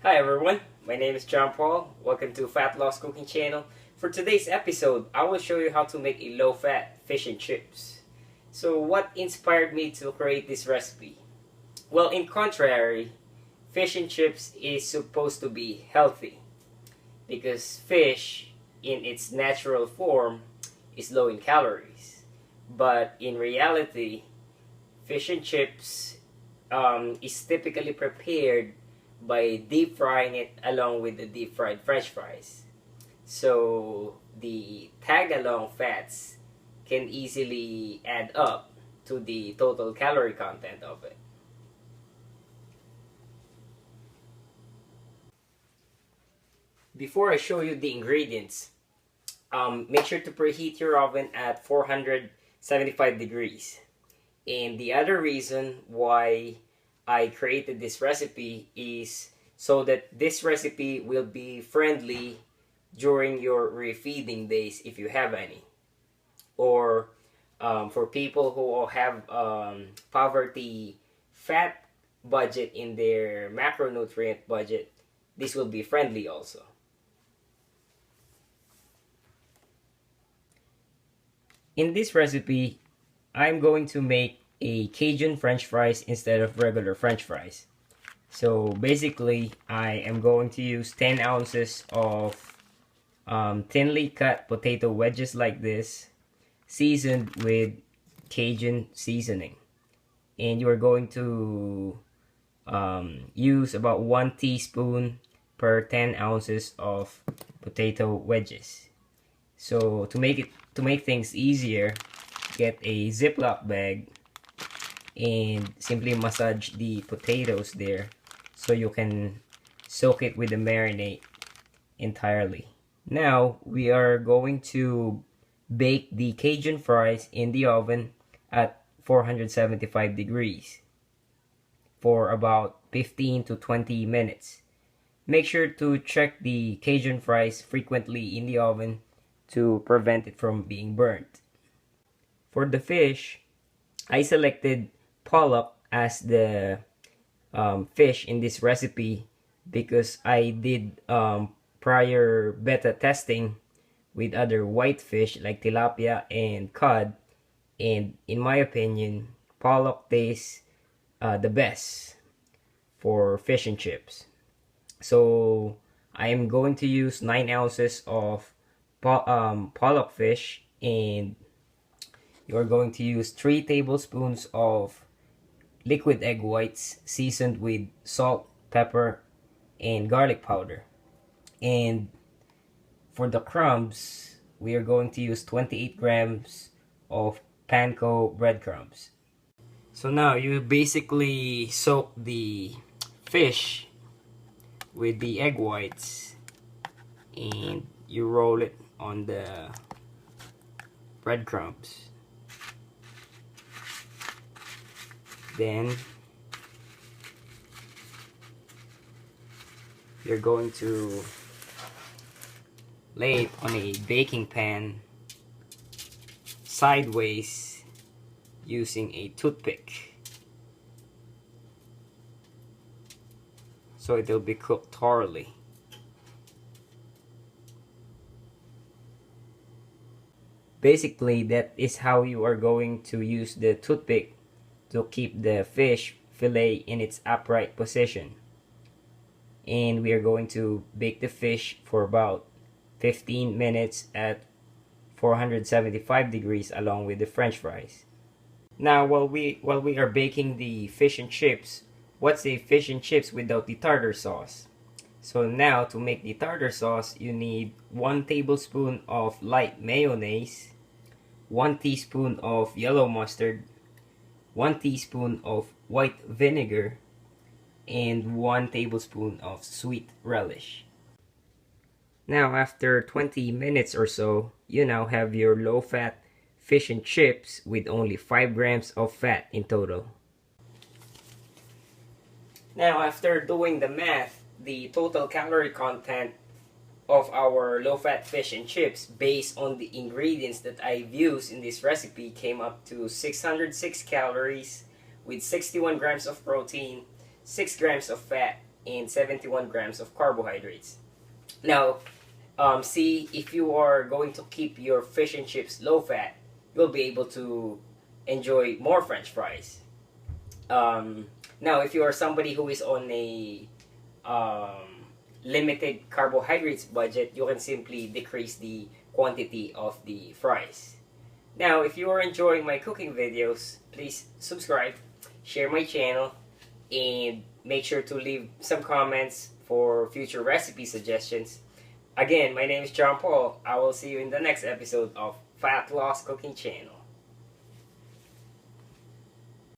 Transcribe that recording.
Hi everyone, my name is John Paul. Welcome to Fat Loss Cooking Channel. For today's episode, I will show you how to make a low-fat fish and chips. So what inspired me to create this recipe? Well, in contrary, fish and chips is supposed to be healthy because fish in its natural form is low in calories. But in reality, fish and chips is typically prepared by deep frying it along with the deep fried french fries. So the tag along fats can easily add up to the total calorie content of it. Before I show you the ingredients, make sure to preheat your oven at 475 degrees. And the other reason why I created this recipe is so that this recipe will be friendly during your refeeding days if you have any. Or for people who have poverty fat budget in their macronutrient budget, this will be friendly also. In this recipe, I'm going to make a Cajun French fries instead of regular French fries. So basically, I am going to use 10 ounces of thinly cut potato wedges like this, seasoned with Cajun seasoning. And you are going to use about 1 teaspoon per 10 ounces of potato wedges. So to make things easier, get a Ziploc bag and simply massage the potatoes there so you can soak it with the marinade entirely. Now we are going to bake the Cajun fries in the oven at 475 degrees for about 15 to 20 minutes. Make sure to check the Cajun fries frequently in the oven to prevent it from being burnt. For the fish, I selected pollock as the fish in this recipe because I did prior beta testing with other white fish like tilapia and cod, and in my opinion, pollock tastes the best for fish and chips. So I am going to use 9 ounces of pollock fish, and you're going to use 3 tablespoons of liquid egg whites seasoned with salt, pepper, and garlic powder. And for the crumbs, we are going to use 28 grams of Panko breadcrumbs. So now you basically soak the fish with the egg whites and you roll it on the breadcrumbs. Then you're going to lay it on a baking pan sideways using a toothpick so it will be cooked thoroughly. Basically, that is how you are going to use the toothpick to keep the fish fillet in its upright position. And we are going to bake the fish for about 15 minutes at 475 degrees along with the french fries. Now while we are baking the fish and chips, what's a fish and chips without the tartar sauce? So now to make the tartar sauce, you need 1 tablespoon of light mayonnaise, 1 teaspoon of yellow mustard, 1 teaspoon of white vinegar, and 1 tablespoon of sweet relish. Now after 20 minutes or so, you now have your low-fat fish and chips with only 5 grams of fat in total. Now after doing the math, the total calorie content of our low-fat fish and chips based on the ingredients that I've used in this recipe came up to 606 calories with 61 grams of protein, 6 grams of fat, and 71 grams of carbohydrates. Now, see, if you are going to keep your fish and chips low fat, you'll be able to enjoy more French fries. Now, if you are somebody who is on a limited carbohydrates budget, you can simply decrease the quantity of the fries. Now, if you are enjoying my cooking videos, please subscribe, share my channel, and make sure to leave some comments for future recipe suggestions. Again, my name is John Paul. I will see you in the next episode of Fat Loss Cooking Channel.